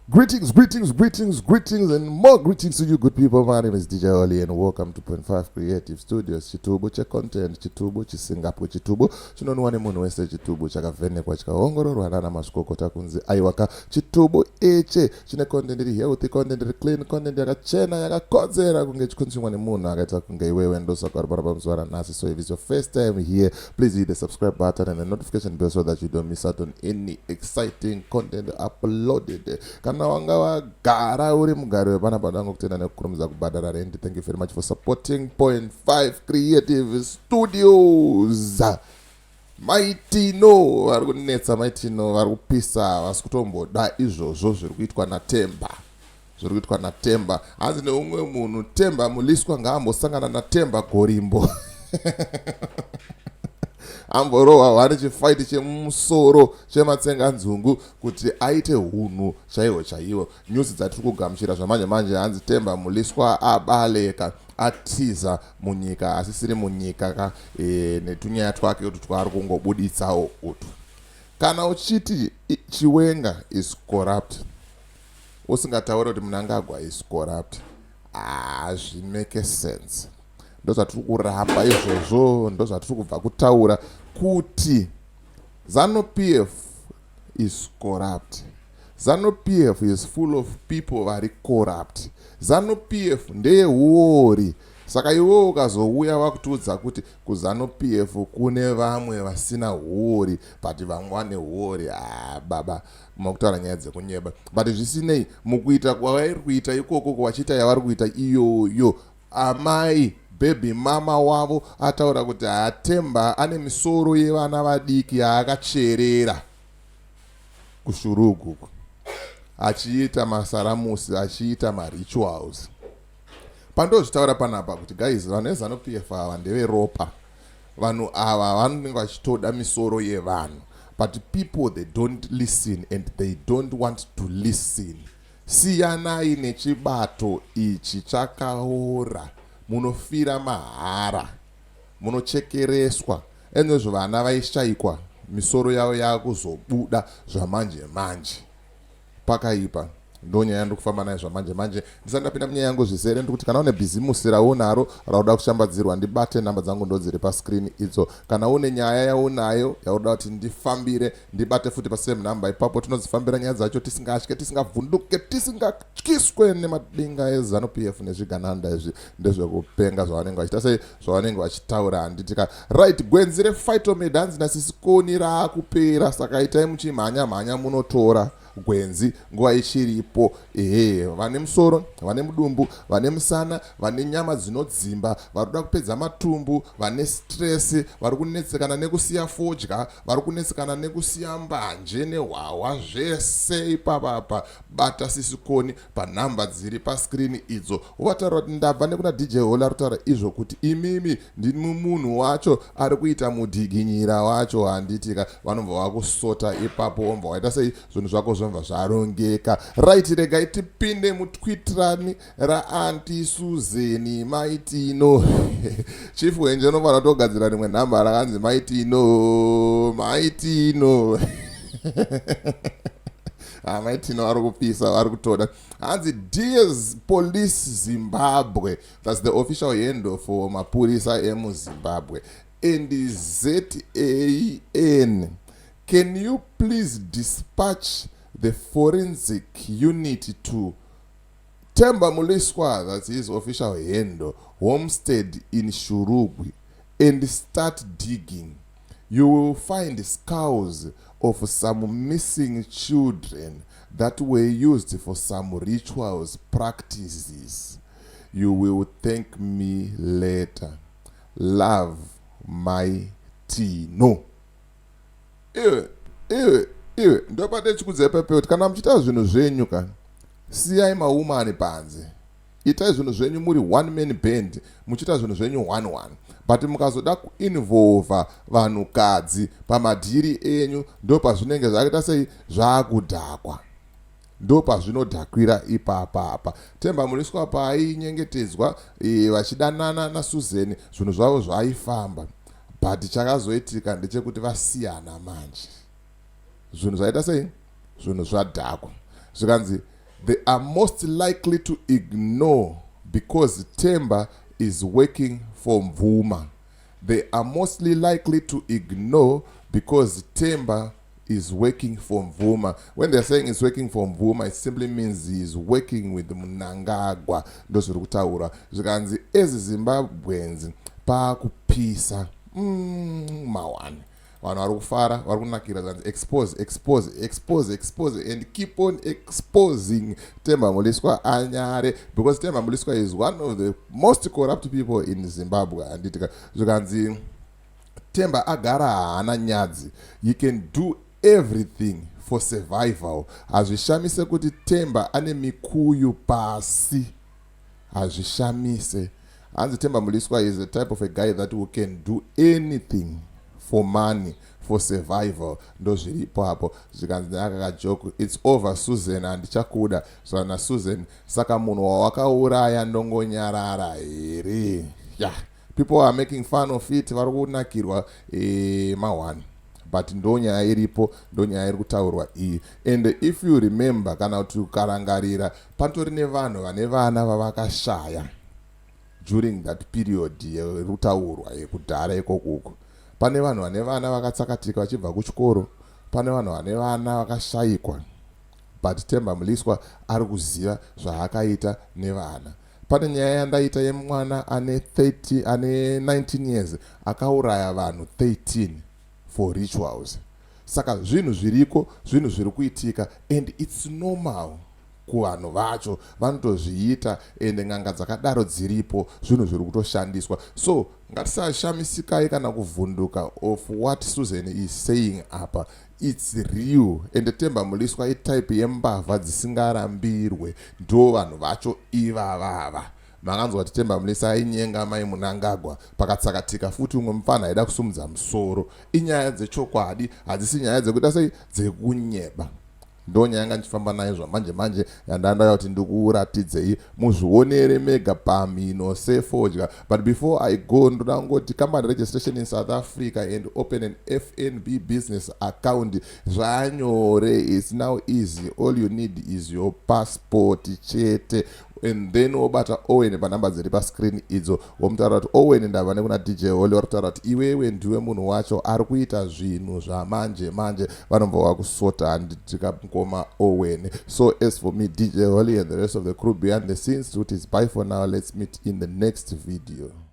Greetings, greetings, greetings, greetings, and more greetings to you, good people. My name is DJ Oli, and welcome to Point 5 Creative Studios. Chitubu cha content, chitubu chisingapo, chitubu chinonwane munhu wese, chitubu chakavhenekwa chikaongororwa nana mazvikokota kunzi aiwaka chitubu ichi chine content iri healthy, content iri clean, content yakachena yakakodzera kunge chikunzvimwa nemunhu akaita kunge iwewe ndosaka uri pamusoro nhasi. So if it's your first time here, please hit the subscribe button and the notification bell so that you don't miss out on any exciting content uploaded. Kana wanga wagara uri mugari wevana padango kutenda nekukurumidza kubhadhara rent. Thank you very much for supporting Point 5 Creative Studios. Maitino vari kunetsa, maitino vari kupisa, vasi kutomboda izvozvo zviri kuitwa naTemba. Zviri kuitwa naTemba. Hanzi neumwe munhu Temba Mliswa ngaambosangana naTemba Gorimbo. Amborohwa wane chifaiti chemusoro chematsenganzungu kuti aite hunhu chaiwo chaiwo. Nyusi dzatiri kugamuchira zvamanje manje hanzi Temba Mliswa abaleka atiza munyika asisiri munyika netunyaya twake kuti twari kungobuditsawo utu. Kana uchiti Chiwenga is corrupt, usingataura kuti Mnangagwa is corrupt, zvimake sense. Ndozvatiri kuramba izvozvo, ndozvatiri kubva kutaura kuti ZANU-PF is corrupt. ZANU-PF is full of people vari corrupt. ZANU-PF ndeyehuori. Saka iwewe ukazouya vakutiudza kuti kuZANU-PF kune vamwe vasina huori but vamwe vane huori, baba makutaura nyaya dzekunyeba. But zvisinei, mukuita kwavari kuita ikoko kwachiita yavari kuita iyoyo, amai baby mama wavo ataura kuti Temba ane misoro yevana vadiki yaakacherera kushurugu, achiita masaramusi, achiita marituals. Pandozvitaura panapa kuti guys, vanhu veZANU-PF ava ndeveropa. Vanhu ava vanenge vachitoda misoro yevanhu, but people they don't listen and they don't want to listen. Siyanai nechibato ichi chakaora. Munofira mahara, munochekereswa, enozvo vana vaishayikwa misoro yavo yakuzobuda zvamanje manje. Pakaipa ndonyaya ndokufamba nayo zvamanje manje. Ndisandapinda munyaya yangu zvizere, ndikuti kana une bhizimusi raunaro rauda kushambadzirwa, ndibate namba dzangu ndodziri paskrini idzo. Kana une nyaya yaunayo yauda kuti ndifambire, ndibate futi pasame number. Ipapo tinodzifambira nyaya dzacho tisingatye, tisingavhunduke, tisingatyiswe nemadenga eZANU-PF nezvigananda izvi ndezvekupenga zvavanenge vachiita sei zvavanenge vachitaura. Handitika right, gwenzi refightomid hanzi nasisikoni raakupera, saka itai muchimhanya mhanya munotora gwenzi nguva ichiripo. Vane musoro, vane mudumbu, vane musana, vane nyama dzinodzimba, vari kuda kupedza matumbu, vane stress, vari kunetsekana nekusiya fodya, vari kunetsekana nekusiya mbanje nehwawa, zvese ipapapa. Bata sisikoni panhamba dziri paskrini idzo. Uvataura kuti ndabva nekuna DJ Oli ari kutaura izvo kuti imimi ndimi munhu wacho ari kuita mudhiginyira wacho. Handitika vanobva vakusota ipapo, ombva waita sei zvinhu zvako zvomva zvarongeka. Right, regai tipinde mutwitirani raanti Suzeni Maitino. Chief wenje unofanira kutogadzira rimwe nhamba rakanzi Maitino. Maitino ari kupisa, ari kutoda. Hanzi Dears Police Zimbabwe. That's the official handle for mapurisa emuZimbabwe. And ZAN. Can you please dispatch the forensic unit to Temba Mliswa, that's his official handle, homestead in Shurugwi, and start digging. You will find skulls of some missing children that were used for some rituals practices. You will thank me later. Love, Maitino. Iwe ndopate chikudze pepe kuti kana muchita zvinhu zvenyu kana siyai maumani panze. Itai zvinhu zvenyu muri one man band, muchita zvinhu zvenyu one. But mukazoda kuinvolva vanhukadzi pamadhiri enyu, ndo pazvinenge zvakaita sei zvakudhakwa, ndo pazvinodhakwira ipapapa. Temba Mliswa painyengetedzwa vachidanana naSuzeni, zvinhu zvavo zvaifamba, but chakazoitika ndechekuti vasiyana manje. Zvinhu zvaita sei? Zvinhu zvadhakwa. Zvikanzi They are most likely to ignore because Temba is working for Mvuma. They are mostly likely to ignore because Temba is working for Mvuma. When they're saying he's working for Mvuma, it simply means he's working with Mnangagwa. Ndozviri kutaura. Zvikanzi ezi Zimbabweans paakupisa mawani. Vanhu vari kufara, vari kunakira zvanzi expose and keep on exposing Temba Mliswa anyare, because Temba Mliswa is one of the most corrupt people in Zimbabwe. Anditika zvikanzi Temba agara haana nyadzi. You can do everything for survival. Hazvishamise kuti Temba ane mikuyu pasi. Hazvishamise. Hanzi Temba Mliswa is the type of a guy that who can do anything for money, for survival. Ndozviripo hapo. Zvikanzi akajoke, it's over Susan handichakuda. So na Susan saka munhu wawakauraya ndongonyarara here. Yeah. People are making fun of it, vari kunakirwa mawani. But ndonyaya iripo, ndonyaya iri kutaurwa iyi. And if you remember, kana kuti ukarangarira, patori nevanhu vane vana vavakashaya during that period yerutaurwa yekudhara ikokuko. Pane vanhu vane vana vakatsakatika vachibva kuchikoro, pane vanhu vane vana vakashayikwa. But Temba Mliswa ari kuziva zvaakaita nevana. Pane nyaya yandaita yemwana ane 19 years akauraya vanhu 13 for rituals. Saka zvinhu zviriko, zvinhu zviri kuitika, and it's normal kuvanhu vacho vanotozviita, and nganga dzakadaro dziripo, zvinhu zviri kutoshandiswa. So ngatisashamisika kana kuvhunduka of what Susan is saying apa. It's real. And Temba Mliswa type yembavha dzisingarambirwe, ndo vanhu vacho ivavava. Makanzwa kuti Temba Mliswa ainyenga mai Mnangagwa pakatsakatika futi umwe mufana aida kusumudza musoro. Inyaya dzechokwadi, hadzisi nyaya dzekuita sei dzekunyeba. Ndonyaya yanga ndichifamba nayo zvamanje yandanda kuti ndikuratidze muzvionere mega pamhino sefodya. But before I go, ndoda ngoti company registration in South Africa and open an FNB business account zvanyore. It's now easy. All you need is your passport chete, and then obata Owen panamba dziri pascreen idzo womutaura kuti Owen ndava nekuna DJ Holly warutaura kuti iwewe ndiwe munhu wacho ari kuita zvinhu zvamanje vanombova kusota handikamukoma Owen. So as for me, DJ Holly and the rest of the crew behind the scenes, it is bye for now. Let's meet in the next video.